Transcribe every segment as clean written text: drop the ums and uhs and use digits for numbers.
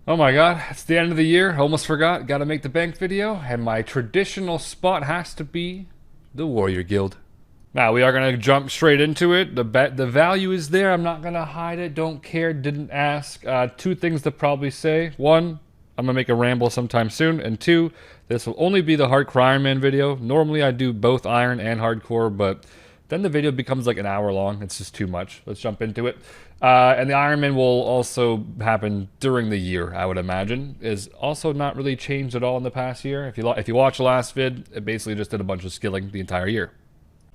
Oh my god, it's the end of the year. Almost forgot. Gotta make the bank video. And my traditional spot has to be the Warrior Guild. Now, we are gonna jump straight into it. The value is there. I'm not gonna hide it. Don't care. Didn't ask. Two things to probably say. One, I'm gonna make a ramble sometime soon. And two, this will only be the Hardcore Iron Man video. Normally, I do both Iron and Hardcore, but then the video becomes like an hour long. It's just too much. Let's jump into it. And the Ironman will also happen during the year, I would imagine. Is also not really changed at all in the past year. If you watch the last vid, it basically just did a bunch of skilling the entire year.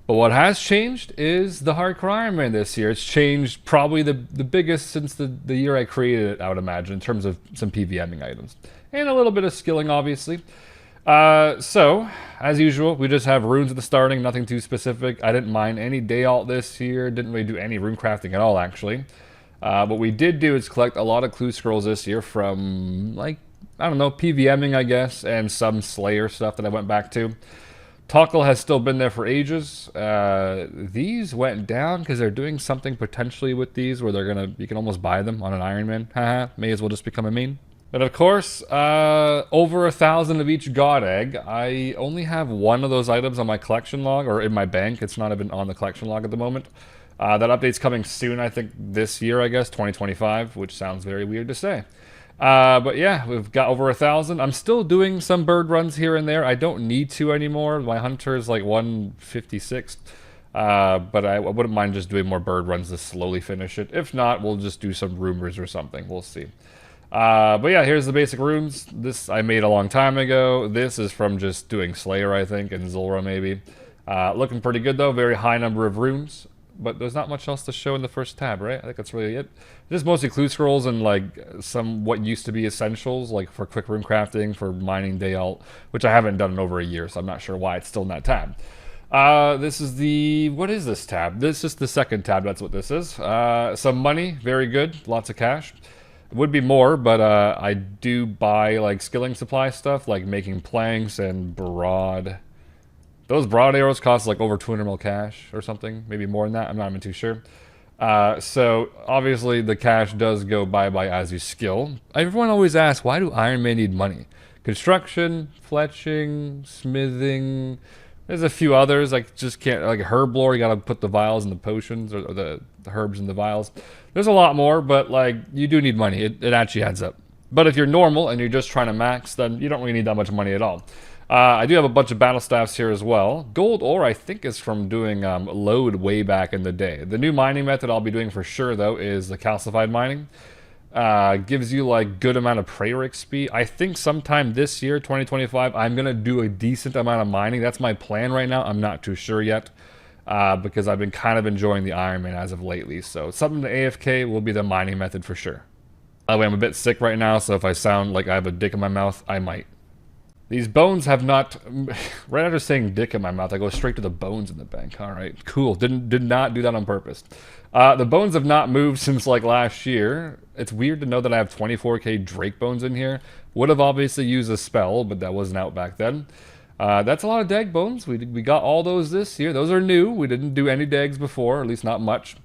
But what has changed is the Hardcore Ironman this year. It's changed probably the biggest since the year I created it, I would imagine, in terms of some PVMing items. And a little bit of skilling, obviously. So, as usual, we just have runes at the starting, nothing too specific. I didn't mine any day alt this year, didn't really do any rune crafting at all, actually. What we did do is collect a lot of clue scrolls this year from, like, I don't know, PVMing, I guess, and some Slayer stuff that I went back to. Tockle has still been there for ages. These went down because they're doing something potentially with these where you can almost buy them on an Ironman. Haha, may as well just become a main. But of course, over 1,000 of each God Egg. I only have one of those items on my collection log, or in my bank. It's not even on the collection log at the moment. That update's coming soon, I think this year, I guess, 2025, which sounds very weird to say. But yeah, we've got over 1,000. I'm still doing some bird runs here and there. I don't need to anymore. My hunter is like 156. But I wouldn't mind just doing more bird runs to slowly finish it. If not, we'll just do some rumors or something. We'll see. But yeah, here's the basic runes. This I made a long time ago. This is from just doing Slayer, I think, and Zulrah maybe. Looking pretty good though, very high number of runes. But there's not much else to show in the first tab, right? I think that's really it. Just mostly clue scrolls and like some what used to be essentials, like for quick rune crafting, for mining day alt, which I haven't done in over a year, so I'm not sure why it's still in that tab. This is what is this tab? This is the second tab, that's what this is. Some money, very good, lots of cash. Would be more, but I do buy like skilling supply stuff, like making planks and broad. Those broad arrows cost like over 200 mil cash or something, maybe more than that. I'm not even too sure. So obviously the cash does go bye-bye as you skill. Everyone always asks, why do Iron Man need money? Construction, fletching, smithing. There's a few others, like just can't, like herb lore, you gotta put the vials in the potions, or the herbs in the vials. There's a lot more, but like, you do need money. It actually adds up. But if you're normal and you're just trying to max, then you don't really need that much money at all. I do have a bunch of battle staffs here as well. Gold ore, I think, is from doing load way back in the day. The new mining method I'll be doing for sure, though, is the calcified mining. Gives you like good amount of prayer XP. I think sometime this year, 2025, I'm gonna do a decent amount of mining. That's my plan right now. I'm not too sure yet, because I've been kind of enjoying the Iron Man as of lately. So something to AFK will be the mining method for sure. By the way, I'm a bit sick right now, so if I sound like I have a dick in my mouth, I might. These bones have not, right after saying dick in my mouth, I go straight to the bones in the bank. All right, cool. Did not do that on purpose. The bones have not moved since like last year. It's weird to know that I have 24k Drake bones in here. Would have obviously used a spell, but that wasn't out back then. That's a lot of dag bones. We got all those this year. Those are new. We didn't do any dags before, at least not much.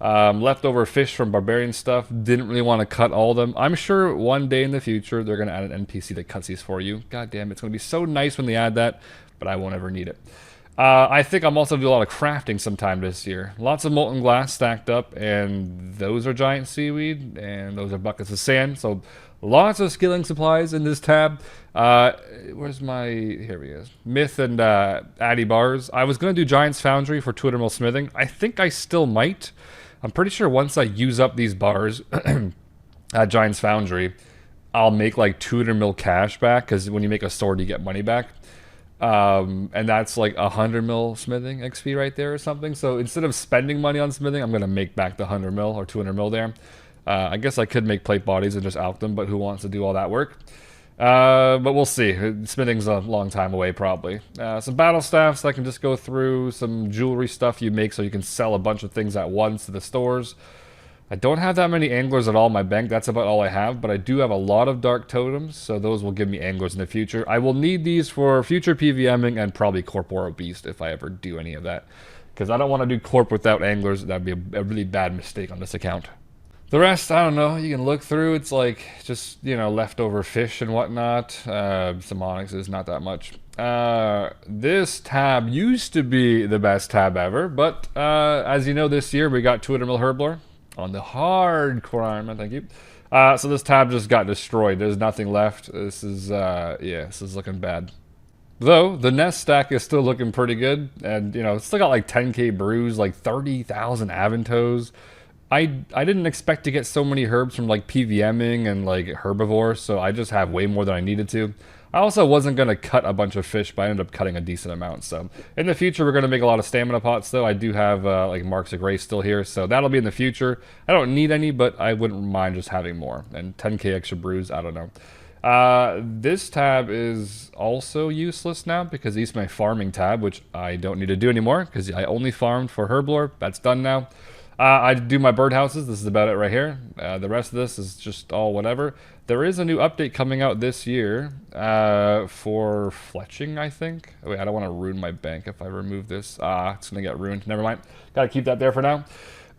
Leftover fish from barbarian stuff. Didn't really want to cut all of them. I'm sure one day in the future they're going to add an NPC that cuts these for you. God damn, it's going to be so nice when they add that, but I won't ever need it. I think I'm also going to do a lot of crafting sometime this year. Lots of molten glass stacked up, and those are giant seaweed, and those are buckets of sand. So lots of skilling supplies in this tab. Where's my, here he is. Myth and Addy bars. I was going to do Giant's Foundry for 200 mil smithing. I think I still might. I'm pretty sure once I use up these bars at Giant's Foundry, I'll make like 200 mil cash back, because when you make a sword, you get money back. And that's like 100 mil smithing XP right there or something. So instead of spending money on smithing, I'm going to make back the 100 mil or 200 mil there. I guess I could make plate bodies and just alk them, but who wants to do all that work? But we'll see. Smithing's a long time away, probably. Some battle staffs I can just go through. Some jewelry stuff you make so you can sell a bunch of things at once to the stores. I don't have that many anglers at all in my bank. That's about all I have, but I do have a lot of dark totems, so those will give me anglers in the future. I will need these for future PVMing and probably Corporeal Beast if I ever do any of that, because I don't want to do Corp without anglers. That'd be a really bad mistake on this account. The rest, I don't know. You can look through. It's like just, you know, leftover fish and whatnot. Some onyxes, not that much. This tab used to be the best tab ever, but as you know, this year we got Twitter Mill Herblore on the hardcore Iron Man. Thank you. So this tab just got destroyed. There's nothing left. This is, yeah, this is looking bad. Though, the nest stack is still looking pretty good. And, you know, it's still got like 10k brews, like 30,000 Aventos. I didn't expect to get so many herbs from like PVMing and like herbivores, so I just have way more than I needed to. I also wasn't going to cut a bunch of fish, but I ended up cutting a decent amount. So in the future, we're going to make a lot of stamina pots, though. I do have like Marks of Grace still here, so that'll be in the future. I don't need any, but I wouldn't mind just having more. And 10k extra brews, I don't know. This tab is also useless now because it's my farming tab, which I don't need to do anymore because I only farmed for Herblore. That's done now. I do my birdhouses. This is about it right here. The rest of this is just all whatever. There is a new update coming out this year for fletching, I think. Wait, I don't want to ruin my bank if I remove this. It's going to get ruined. Never mind. Got to keep that there for now.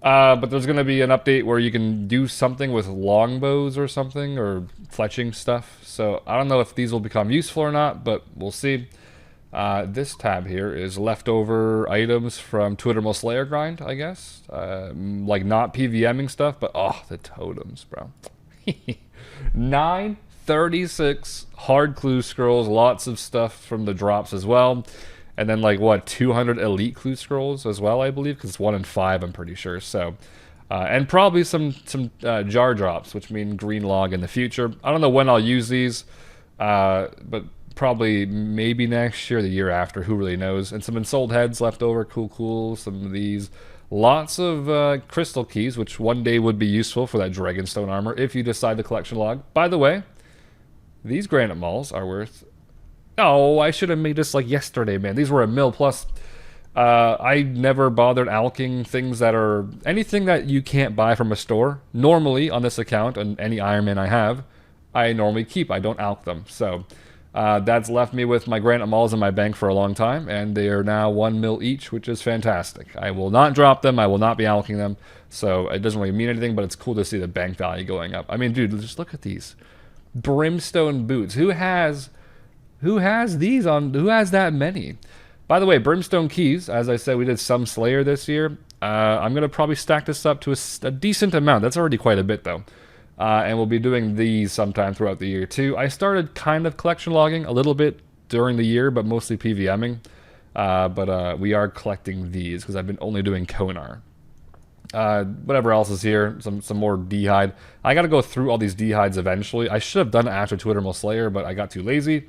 But there's going to be an update where you can do something with longbows or something, or fletching stuff. So I don't know if these will become useful or not, but we'll see. This tab here is leftover items from Twittermal Slayer grind, I guess. Like not PVMing stuff, but oh, the totems, bro. 936 hard clue scrolls, lots of stuff from the drops as well. And then like what, 200 elite clue scrolls as well, I believe, because it's 1 in 5, I'm pretty sure. So, and probably some jar drops, which mean green log in the future. I don't know when I'll use these, but probably maybe next year, the year after, who really knows. And some ensouled heads left over, cool. Some of these, lots of crystal keys, which one day would be useful for that Dragonstone armor if you decide to collection log. By the way, these granite malls are worth... Oh, I should have made this like yesterday, man. These were a mil plus. I never bothered alking things that are... Anything that you can't buy from a store, normally on this account, and any Iron Man I have, I normally keep. I don't alk them. So that's left me with my granite malls in my bank for a long time, and they are now 1 mil each, which is fantastic. I will not drop them. I will not be alking them. So it doesn't really mean anything, but it's cool to see the bank value going up. I mean, dude, just look at these. Brimstone boots. Who has these on? Who has that many? By the way, Brimstone keys, as I said, we did some Slayer this year. I'm going to probably stack this up to a decent amount. That's already quite a bit, though. And we'll be doing these sometime throughout the year, too. I started kind of collection logging a little bit during the year, but mostly PVMing. But we are collecting these because I've been only doing Konar. Whatever else is here, some more D-hide. I got to go through all these D-hides eventually. I should have done it after Twittermal Slayer, but I got too lazy.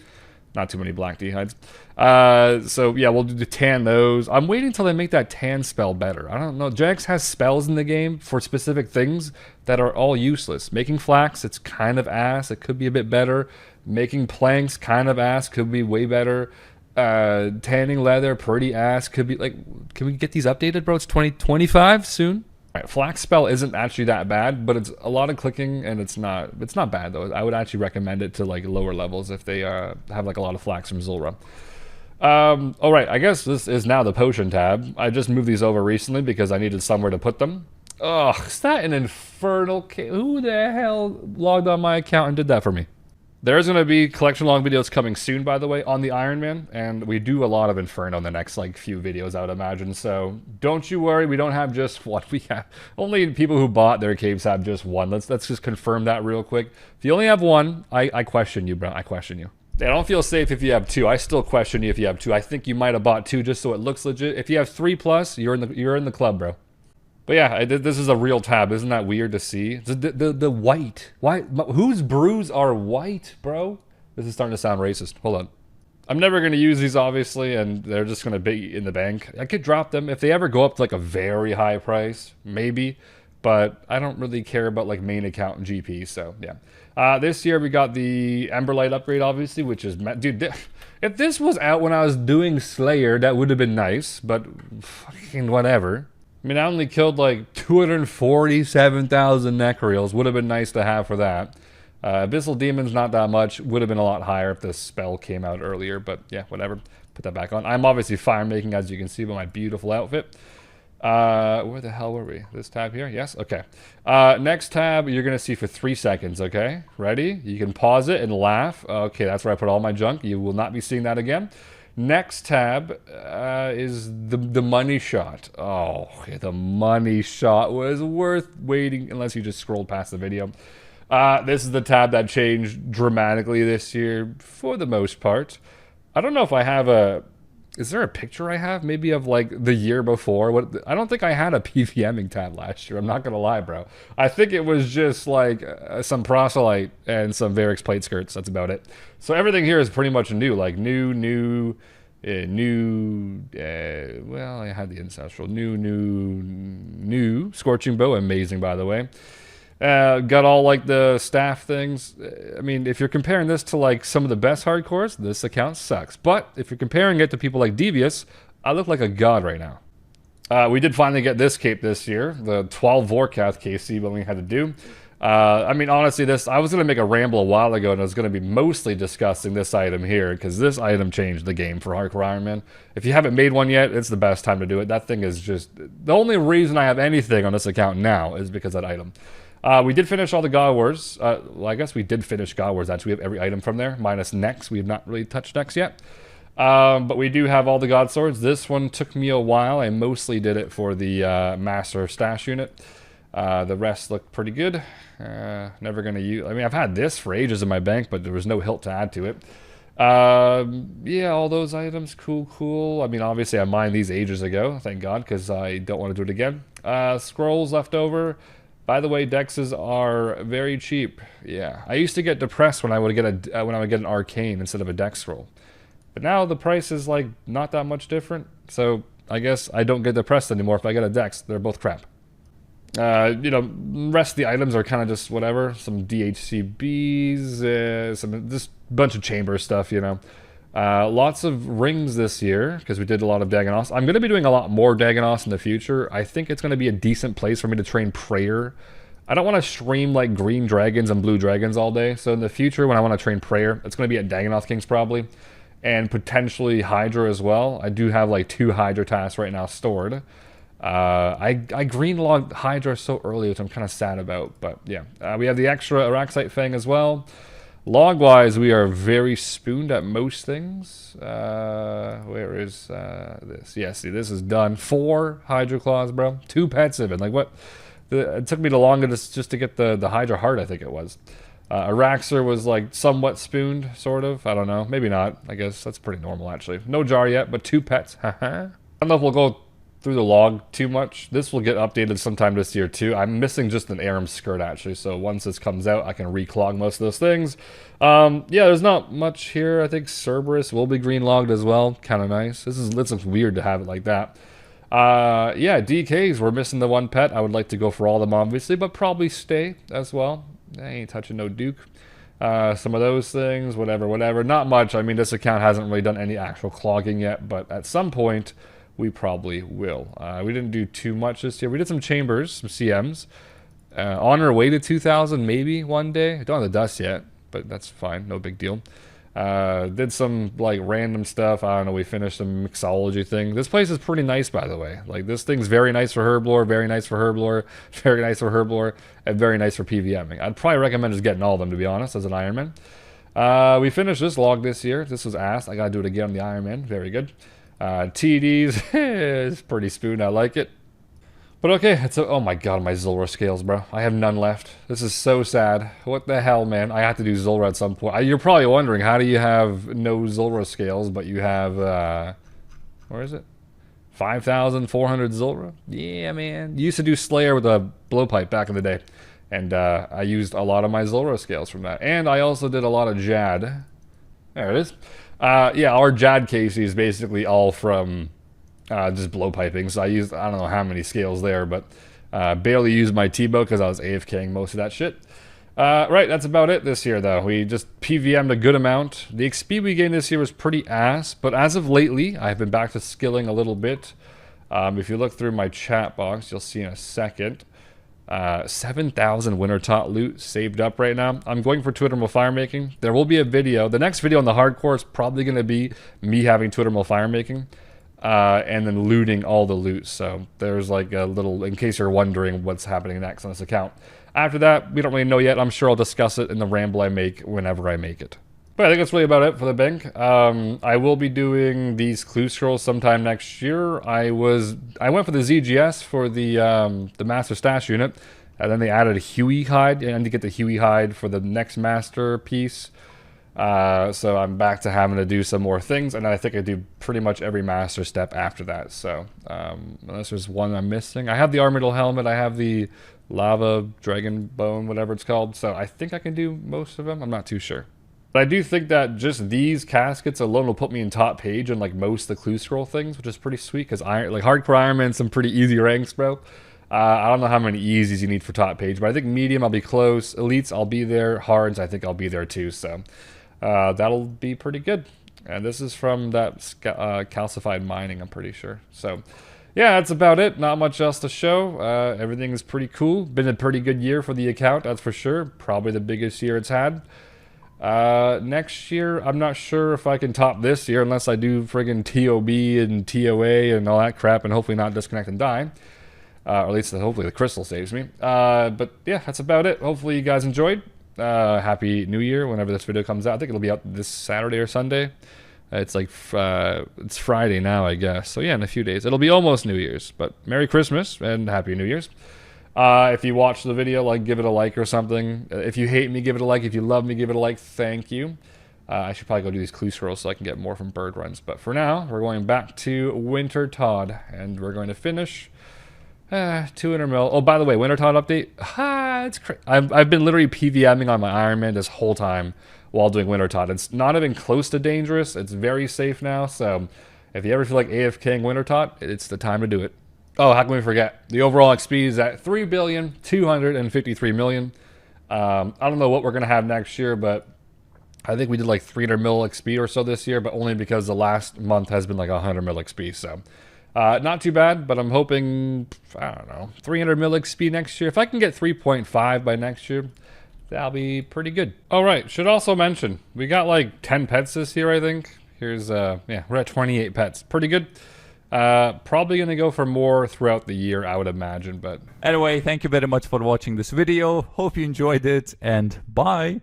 Not too many black D-hides. So yeah, we'll do tan those. I'm waiting until they make that tan spell better. I don't know. Jax has spells in the game for specific things that are all useless. Making flax, it's kind of ass. It could be a bit better. Making planks, kind of ass. Could be way better. Tanning leather, pretty ass. Could be like, can we get these updated, bro? It's 2025 soon. Right, flax spell isn't actually that bad, but it's a lot of clicking, and it's not bad though. I would actually recommend it to like lower levels if they have like a lot of flax from Zulrah. All right, I guess this is now the potion tab. I just moved these over recently because I needed somewhere to put them. Ugh, is that an infernal who the hell logged on my account and did that for me? There's going to be collection log videos coming soon, by the way, on the Iron Man, and we do a lot of Inferno in the next like few videos, I would imagine. So don't you worry, we don't have just one. We have only people who bought their caves have just one. Let's just confirm that real quick. If you only have one, I question you, bro. I question you. I don't feel safe if you have two. I still question you if you have two. I think you might have bought two just so it looks legit. If you have 3+, you're in the club, bro. But yeah, this is a real tab. Isn't that weird to see? The white. Why? Whose brews are white, bro? This is starting to sound racist. Hold on. I'm never going to use these, obviously, and they're just going to be in the bank. I could drop them. If they ever go up to like a very high price, maybe. But I don't really care about like main account and GP, so yeah. This year we got the Emberlight upgrade, obviously, which is... Dude, if this was out when I was doing Slayer, that would have been nice, but fucking whatever. I mean, I only killed like 247,000 Necreals. Would have been nice to have for that. Abyssal Demons, not that much. Would have been a lot higher if the spell came out earlier. But yeah, whatever. Put that back on. I'm obviously fire making, as you can see, by my beautiful outfit. Where the hell were we? This tab here? Yes? Okay. Next tab, you're going to see for 3 seconds, okay? Ready? You can pause it and laugh. Okay, that's where I put all my junk. You will not be seeing that again. Next tab is the money shot. Oh, okay, the money shot was worth waiting unless you just scrolled past the video. This is the tab that changed dramatically this year for the most part. I don't know if I have a... Is there a picture I have maybe of like the year before? I don't think I had a PVMing tab last year. I'm not gonna lie, bro. I think it was just like some proselyte and some Varix plate skirts. That's about it. So everything here is pretty much new, like new. Well, I had the ancestral new scorching bow, amazing by the way. Got all like the staff things. I mean, if you're comparing this to like some of the best hardcores, this account sucks. But if you're comparing it to people like Devious, I look like a god right now. We did finally get this cape this year, the 12 Vorkath KC, but we had to do. I mean, honestly, I was going to make a ramble a while ago, and I was going to be mostly discussing this item here, because this item changed the game for Hardcore Iron Man. If you haven't made one yet, it's the best time to do it. That thing is just... The only reason I have anything on this account now is because of that item. We did finish all the God Wars. Well, I guess we did finish God Wars, actually. We have every item from there, minus Nex. We have not really touched Nex yet. But we do have all the God Swords. This one took me a while. I mostly did it for the Master Stash unit. The rest look pretty good. Never going to use... I mean, I've had this for ages in my bank, but there was no hilt to add to it. Yeah, all those items, cool. I mean, obviously I mined these ages ago, thank God, because I don't want to do it again. Scrolls left over. By the way, dexes are very cheap. Yeah, I used to get depressed when I would get an arcane instead of a dex scroll, but now the price is like not that much different. So I guess I don't get depressed anymore if I get a dex. They're both crap. You know, rest of the items are kind of just whatever. Some DHCBs, some just bunch of chamber stuff. You know. Lots of rings this year, because we did a lot of Dagonos. I'm going to be doing a lot more Dagonos in the future. I think it's going to be a decent place for me to train Prayer. I don't want to stream like green dragons and blue dragons all day. So in the future, when I want to train Prayer, it's going to be at Dagonoth Kings probably. And potentially Hydra as well. I do have like 2 Hydra tasks right now stored. I green logged Hydra so early, which I'm kind of sad about. But yeah, we have the extra Araxite Fang as well. Log-wise, we are very spooned at most things. Where is this? Yeah, see, this is done. 4 Hydra Claws, bro. 2 pets even. Like, what? It took me the longest just to get the Hydra Heart, I think it was. Araxer was, like, somewhat spooned, sort of. I don't know. Maybe not. I guess that's pretty normal, actually. No jar yet, but 2 pets. I don't know if we'll go through the log too much. This will get updated sometime this year too. I'm missing just an Aram skirt actually, so once this comes out I can reclog most of those things. Yeah, there's not much here. I think Cerberus will be green logged as well. Kind of nice. This looks weird to have it like that. Yeah, DKs, we're missing the 1 pet. I would like to go for all of them obviously, but probably stay as well. I ain't touching no Duke. Some of those things, whatever. Not much. I mean, this account hasn't really done any actual clogging yet, but at some point we probably will. We didn't do too much this year. We did some chambers, some CMs. On our way to 2,000 maybe one day. I don't have the dust yet, but that's fine. No big deal. Did some like random stuff. I don't know. We finished some mixology thing. This place is pretty nice, by the way. Like this thing's very nice for Herblore, very nice for Herblore, very nice for Herblore, and very nice for PVMing. I'd probably recommend just getting all of them, to be honest, as an Ironman. We finished this log this year. This was ass. I gotta do it again on the Ironman. Very good. TDs, it's pretty spoon, I like it. But okay, oh my god, my Zulrah scales, bro. I have none left. This is so sad. What the hell, man? I have to do Zulrah at some point. You're probably wondering, how do you have no Zulrah scales, but you have, where is it? 5,400 Zulrah? Yeah, man. You used to do Slayer with a blowpipe back in the day. And I used a lot of my Zulrah scales from that. And I also did a lot of Jad. There it is. Yeah, our Jad Casey is basically all from just blowpiping. So I used, I don't know how many scales there, but barely used my T-bow because I was AFKing most of that shit. Right, that's about it this year, though. We just PVM'd a good amount. The XP we gained this year was pretty ass, but as of lately, I've been back to skilling a little bit. If you look through my chat box, you'll see in a second. 7,000 Wintertot loot saved up right now. I'm going for Twittermill fire making. There will be a video. The next video on the hardcore is probably going to be me having Twittermill fire making. and then looting all the loot. So there's like a little, in case you're wondering what's happening next on this account. After that, we don't really know yet. I'm sure I'll discuss it in the ramble I make whenever I make it. But I think that's really about it for the bank. I will be doing these clue scrolls sometime next year. I went for the ZGS for the master stash unit, and then they added a Huey hide, and I need to get the Huey hide for the next master piece. So I'm back to having to do some more things, and I think I do pretty much every master step after that. So unless there's one I'm missing, I have the Armadillo helmet, I have the lava dragon bone, whatever it's called. So I think I can do most of them. I'm not too sure. But I do think that just these caskets alone will put me in top page in like most of the clue scroll things, which is pretty sweet because like hardcore Iron Man's some pretty easy ranks, bro. I don't know how many easies you need for top page, but I think medium I'll be close. Elites I'll be there. Hards I think I'll be there too. So that'll be pretty good. And this is from that calcified mining, I'm pretty sure. So yeah, that's about it. Not much else to show. Everything is pretty cool. Been a pretty good year for the account, that's for sure. Probably the biggest year it's had. Next year, I'm not sure if I can top this year unless I do friggin' TOB and TOA and all that crap and hopefully not disconnect and die. Or at least hopefully the crystal saves me. But yeah, that's about it. Hopefully you guys enjoyed. Happy New Year whenever this video comes out. I think it'll be out this Saturday or Sunday. It's like, it's Friday now, I guess. So yeah, in a few days. It'll be almost New Year's. But Merry Christmas and Happy New Year's. If you watch the video, like, give it a like or something. If you hate me, give it a like. If you love me, give it a like. Thank you. I should probably go do these clue scrolls so I can get more from bird runs. But for now, we're going back to Winter Todd. And we're going to finish 200 mil. Oh, by the way, Winter Todd update. It's crazy. I've been literally PVMing on my Iron Man this whole time while doing Winter Todd. It's not even close to dangerous. It's very safe now. So if you ever feel like AFKing Winter Todd, it's the time to do it. Oh, how can we forget? The overall XP is at 3,253,000,000. I don't know what we're going to have next year, but I think we did like 300 mil XP or so this year, but only because the last month has been like 100 mil XP. So not too bad, but I'm hoping, I don't know, 300 mil XP next year. If I can get 3.5 by next year, that'll be pretty good. All right, should also mention, we got like 10 pets this year, I think. Here's, yeah, we're at 28 pets. Pretty good. Probably gonna go for more throughout the year, I would imagine, but anyway, thank you very much for watching this video. Hope you enjoyed it, and bye.